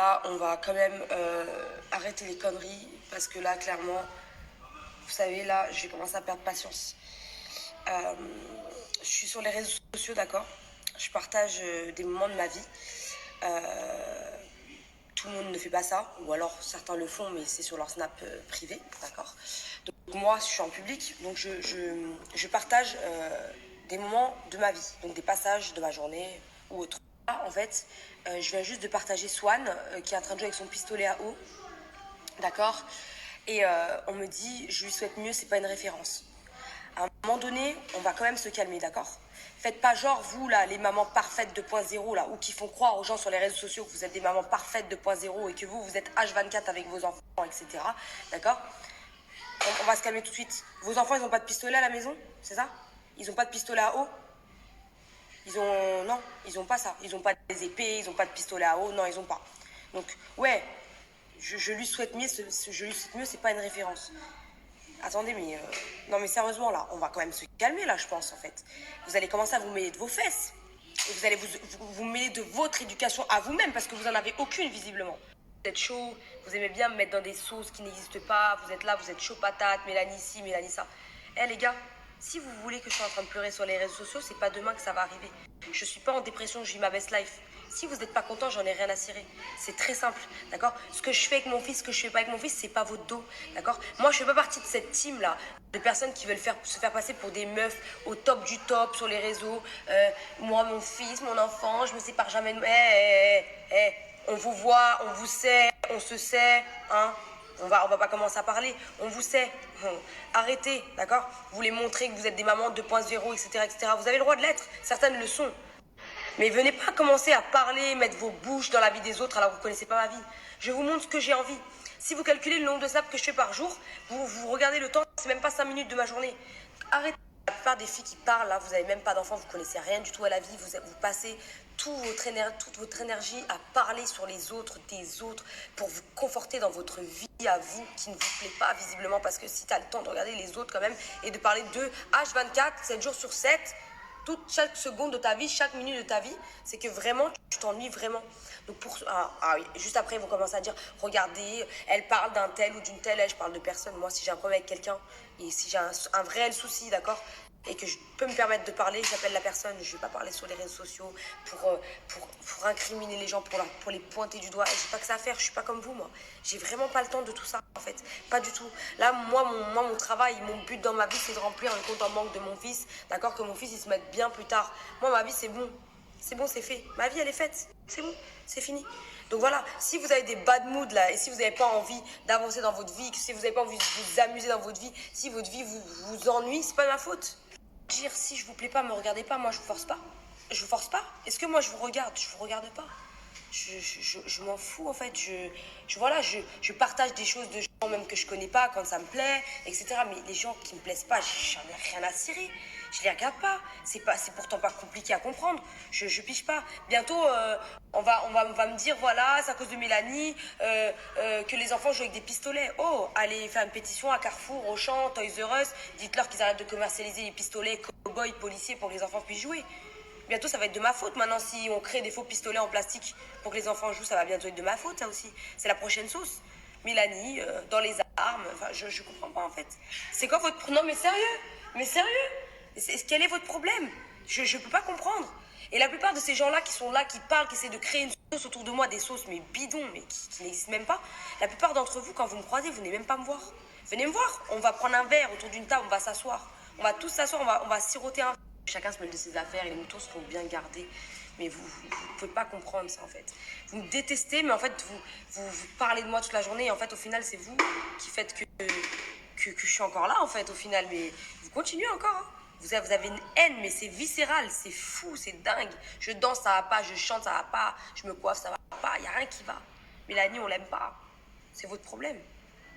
là, on va quand même arrêter les conneries parce que là, clairement, vous savez, là, j'ai commencé à perdre patience. Je suis sur les réseaux sociaux, d'accord. Je partage des moments de ma vie. Tout le monde ne fait pas ça, ou alors certains le font, mais c'est sur leur snap privé, d'accord. Donc moi, je suis en public, donc je partage des moments de ma vie, donc des passages de ma journée ou autre. Là, en fait, je viens juste de partager Swan, qui est en train de jouer avec son pistolet à eau, d'accord. Et on me dit, je lui souhaite mieux, c'est pas une référence. À un moment donné, on va quand même se calmer, d'accord. Faites pas genre, vous, là, les mamans parfaites 2.0, là, ou qui font croire aux gens sur les réseaux sociaux que vous êtes des mamans parfaites 2.0 et que vous êtes H24 avec vos enfants, etc. D'accord. On va se calmer tout de suite. Vos enfants, ils ont pas de pistolet à la maison, c'est ça? Ils ont pas de pistolet à eau? Non, ils ont pas ça. Ils ont pas des épées, ils ont pas de pistolet à eau, non, ils ont pas. Donc, ouais, je lui souhaite mieux, c'est pas une référence. Attendez, mais non, mais sérieusement, là, on va quand même se calmer, là, je pense, en fait. Vous allez commencer à vous mêler de vos fesses. Et vous allez vous mêler de votre éducation à vous-même, parce que vous en avez aucune, visiblement. Vous êtes chaud, vous aimez bien me mettre dans des sauces qui n'existent pas, vous êtes là, vous êtes chaud patate, Mélanie ci, Mélanie ça. Eh, les gars, si vous voulez que je sois en train de pleurer sur les réseaux sociaux, c'est pas demain que ça va arriver. Je suis pas en dépression, je vis ma best life. Si vous n'êtes pas content, j'en ai rien à cirer. C'est très simple, d'accord. Ce que je fais avec mon fils, ce que je fais pas avec mon fils, c'est pas votre dos, d'accord. Moi, je fais pas partie de cette team-là, de personnes qui veulent se faire passer pour des meufs au top du top sur les réseaux. Moi, mon fils, mon enfant, je me sépare jamais de... On vous voit, on vous sait, on se sait, hein. On va pas commencer à parler. On vous sait. Arrêtez, d'accord. Vous voulez montrer que vous êtes des mamans 2.0, etc., etc. Vous avez le droit de l'être. Certaines le sont. Mais venez pas commencer à parler, mettre vos bouches dans la vie des autres alors que vous connaissez pas ma vie. Je vous montre ce que j'ai envie. Si vous calculez le nombre de snaps que je fais par jour, vous regardez le temps, c'est même pas 5 minutes de ma journée. Arrêtez. La plupart des filles qui parlent, là, vous n'avez même pas d'enfants, vous connaissez rien du tout à la vie, vous passez toute votre énergie à parler sur les autres, des autres, pour vous conforter dans votre vie à vous, qui ne vous plaît pas visiblement, parce que si tu as le temps de regarder les autres quand même, et de parler de H24, 7 jours sur 7, chaque seconde de ta vie, chaque minute de ta vie, c'est que vraiment, tu t'ennuies vraiment. Donc oui, juste après, ils vont commencer à dire, regardez, elle parle d'un tel ou d'une telle, je parle de personne. Moi, si j'ai un problème avec quelqu'un, et si j'ai un réel souci, d'accord, et que je peux me permettre de parler, j'appelle la personne. Je ne vais pas parler sur les réseaux sociaux pour incriminer les gens, pour les pointer du doigt. J'ai pas que ça à faire, je suis pas comme vous, moi. J'ai vraiment pas le temps de tout ça, en fait. Pas du tout. Là, mon travail, mon but dans ma vie, c'est de remplir le compte en banque de mon fils. D'accord, que mon fils, il se mette bien plus tard. Moi, ma vie, c'est bon. C'est bon, c'est fait. Ma vie, elle est faite. C'est bon, c'est fini. Donc voilà, si vous avez des bad moods là, et si vous n'avez pas envie d'avancer dans votre vie, si vous n'avez pas envie de vous amuser dans votre vie, si votre vie vous ennuie, c'est pas ma faute. Dire si je vous plais pas, me regardez pas, moi je vous force pas. Je vous force pas. Est-ce que moi je vous regarde? Je vous regarde pas. Je m'en fous en fait. Je partage des choses de gens même que je connais pas quand ça me plaît, etc. Mais les gens qui me plaisent pas, j'en ai rien à cirer. Je les regarde pas. C'est pourtant pas compliqué à comprendre. Je piche pas. Bientôt, on va me dire voilà, c'est à cause de Mélanie que les enfants jouent avec des pistolets. Oh, allez faire une pétition à Carrefour, Auchan, Toys R Us. Dites-leur qu'ils arrêtent de commercialiser les pistolets cow-boys policiers pour que les enfants puissent jouer. Bientôt, ça va être de ma faute. Maintenant, si on crée des faux pistolets en plastique pour que les enfants jouent, ça va bientôt être de ma faute, ça aussi. C'est la prochaine sauce. Mélanie, dans les armes. Enfin, je comprends pas, en fait. C'est quoi votre... Non, mais sérieux. Mais sérieux. Quel est votre problème? Je peux pas comprendre. Et la plupart de ces gens-là qui sont là, qui parlent, qui essaient de créer une sauce autour de moi, des sauces, mais bidons, mais qui n'existent même pas. La plupart d'entre vous, quand vous me croisez, vous venez même pas me voir. Venez me voir. On va prendre un verre autour d'une table, on va s'asseoir. On va tous s'asseoir, on va siroter un verre. Chacun se mêle de ses affaires et les moutons seront bien gardés. Mais vous ne pouvez pas comprendre ça en fait. Vous me détestez, mais en fait vous parlez de moi toute la journée. Et en fait au final c'est vous qui faites que je suis encore là en fait au final. Mais vous continuez encore. Hein. Vous avez une haine, mais c'est viscéral, c'est fou, c'est dingue. Je danse, ça va pas, je chante, ça va pas, je me coiffe, ça va pas, il n'y a rien qui va. Mélanie, on l'aime pas. C'est votre problème.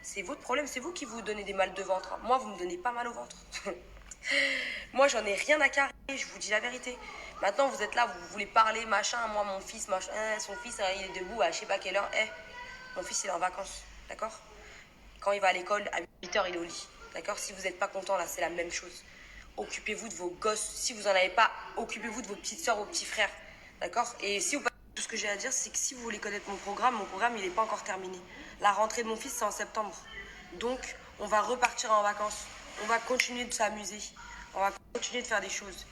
C'est votre problème, c'est vous qui vous donnez des mal de ventre. Moi, vous me donnez pas mal au ventre. Moi, j'en ai rien à carrer, je vous dis la vérité. Maintenant, vous êtes là, vous voulez parler, machin. Moi, mon fils, machin, son fils, il est debout à je sais pas quelle heure. Mon fils, il est en vacances, d'accord? Quand il va à l'école, à 8h, il est au lit, d'accord? Si vous n'êtes pas content, là, c'est la même chose. Occupez-vous de vos gosses. Si vous n'en avez pas, occupez-vous de vos petites soeurs, vos petits frères, d'accord? Et si vous passez tout ce que j'ai à dire, c'est que si vous voulez connaître mon programme il n'est pas encore terminé. La rentrée de mon fils, c'est en septembre. Donc, on va repartir en vacances. On va continuer de s'amuser. On va continuer de faire des choses.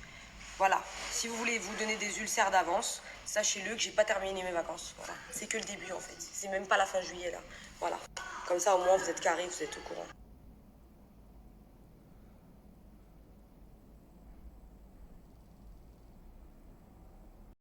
Voilà. Si vous voulez vous donner des ulcères d'avance, sachez-le que j'ai pas terminé mes vacances. Voilà. C'est que le début, en fait. C'est même pas la fin juillet, là. Voilà. Comme ça, au moins, vous êtes carré, vous êtes au courant.